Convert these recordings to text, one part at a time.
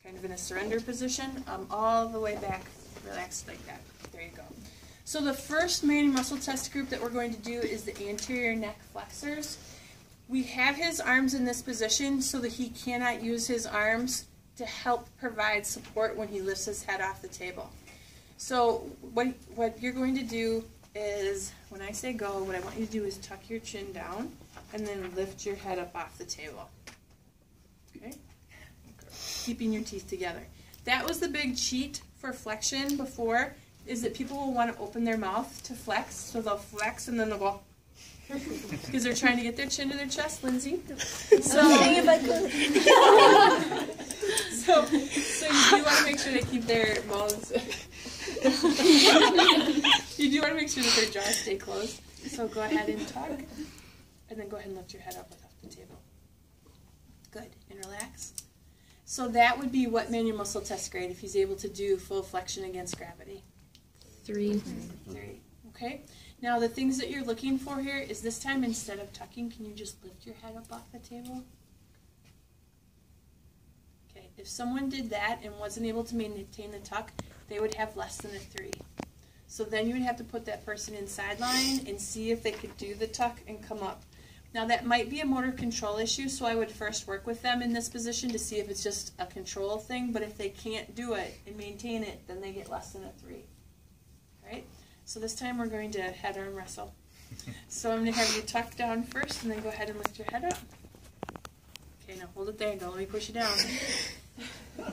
kind of in a surrender position, all the way back, relaxed like that. There you go. So the first main muscle test group that we're going to do is the anterior neck flexors. We have his arms in this position so that he cannot use his arms to help provide support when he lifts his head off the table. So what you're going to do is, when I say go, what I want you to do is tuck your chin down and then lift your head up off the table. Okay? Keeping your teeth together. That was the big cheat for flexion before, is that people will want to open their mouth to flex, so they'll flex and then they'll go, because they're trying to get their chin to their chest, Lindsay. So you do want to make sure they keep their mouths. You do want to make sure that their jaws stay closed. So go ahead and tuck, and then go ahead and lift your head up off the table. Good, and relax. So that would be what manual muscle test grade if he's able to do full flexion against gravity. 3. 3. Okay. Now the things that you're looking for here is this time instead of tucking, can you just lift your head up off the table? Okay. If someone did that and wasn't able to maintain the tuck, they would have less than a 3. So then you would have to put that person in sideline and see if they could do the tuck and come up. Now that might be a motor control issue, so I would first work with them in this position to see if it's just a control thing, but if they can't do it and maintain it, then they get less than a 3. All right? So this time we're going to head arm wrestle. So I'm going to have you tuck down first and then go ahead and lift your head up. Okay, now hold it there and don't let me push you down. And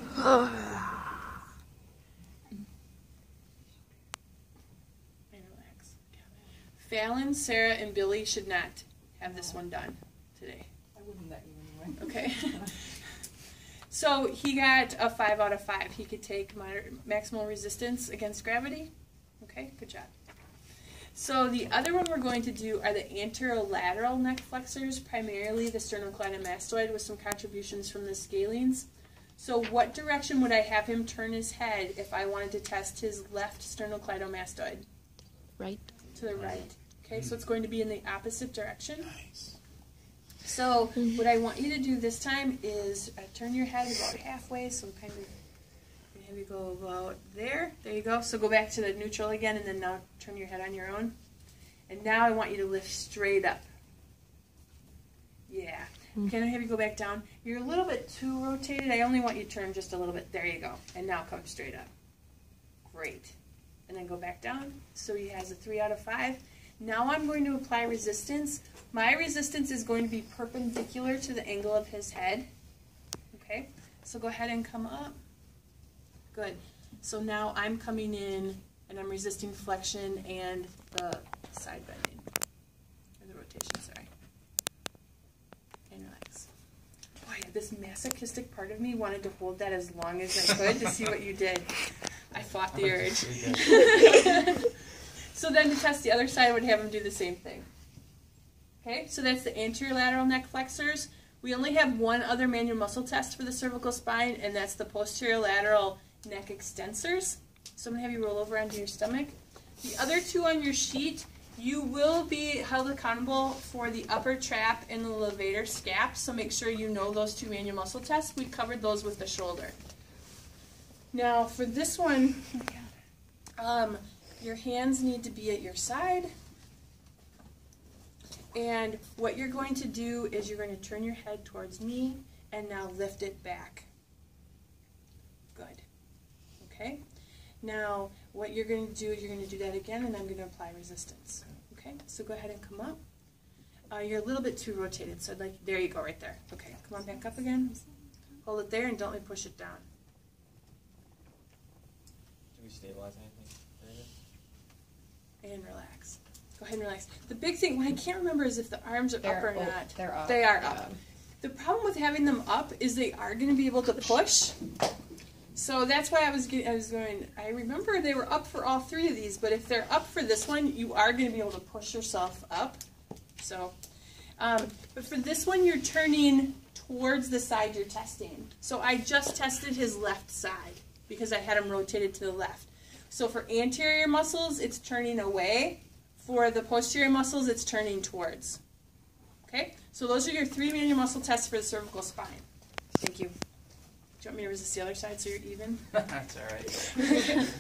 relax. Fallon, Sarah, and Billy should not have this one done today. I wouldn't let you anyway. Okay. So he got a 5 out of 5. He could take maximal resistance against gravity. Okay, good job. So the other one we're going to do are the anterolateral neck flexors, primarily the sternocleidomastoid with some contributions from the scalenes. So what direction would I have him turn his head if I wanted to test his left sternocleidomastoid? Right. To the right. Okay, so it's going to be in the opposite direction. Nice. So what I want you to do this time is turn your head about halfway, so kind of have you go about there. There you go. So go back to the neutral again, and then now turn your head on your own. And now I want you to lift straight up. Yeah. Can I have you go back down? You're a little bit too rotated. I only want you to turn just a little bit. There you go. And now come straight up. Great. And then go back down. So he has a 3 out of 5. Now I'm going to apply resistance. My resistance is going to be perpendicular to the angle of his head. Okay, so go ahead and come up. Good. So now I'm coming in and I'm resisting flexion and the side bending. Or the rotation, sorry. And relax. Boy, this masochistic part of me wanted to hold that as long as I could to see what you did. I fought the urge. So then to test the other side, I would have him do the same thing. Okay, so that's the anterior lateral neck flexors. We only have one other manual muscle test for the cervical spine, and that's the posterior lateral neck extensors. So I'm going to have you roll over onto your stomach. The other two on your sheet, you will be held accountable for the upper trap and the levator scap, so make sure you know those two manual muscle tests. We covered those with the shoulder. Now for this one, your hands need to be at your side. And what you're going to do is you're going to turn your head towards me and now lift it back. Good. Okay? Now, what you're going to do is you're going to do that again, and I'm going to apply resistance. Okay? So go ahead and come up. You're a little bit too rotated, so I'd like, there you go, right there. Okay, come on back up again. Hold it there and don't let me push it down. Do we stabilize anything? And relax. Go ahead and relax. The big thing, what I can't remember is if the arms are up or not. They're up. They are up. The problem with having them up is they are going to be able to push. So that's why I was going, I remember they were up for all 3 of these, but if they're up for this one, you are going to be able to push yourself up. So, but for this one, you're turning towards the side you're testing. So I just tested his left side because I had him rotated to the left. So for anterior muscles, it's turning away. For the posterior muscles, it's turning towards. Okay? So those are your 3 manual muscle tests for the cervical spine. Thank you. you want me to resist the other side so you're even? That's alright.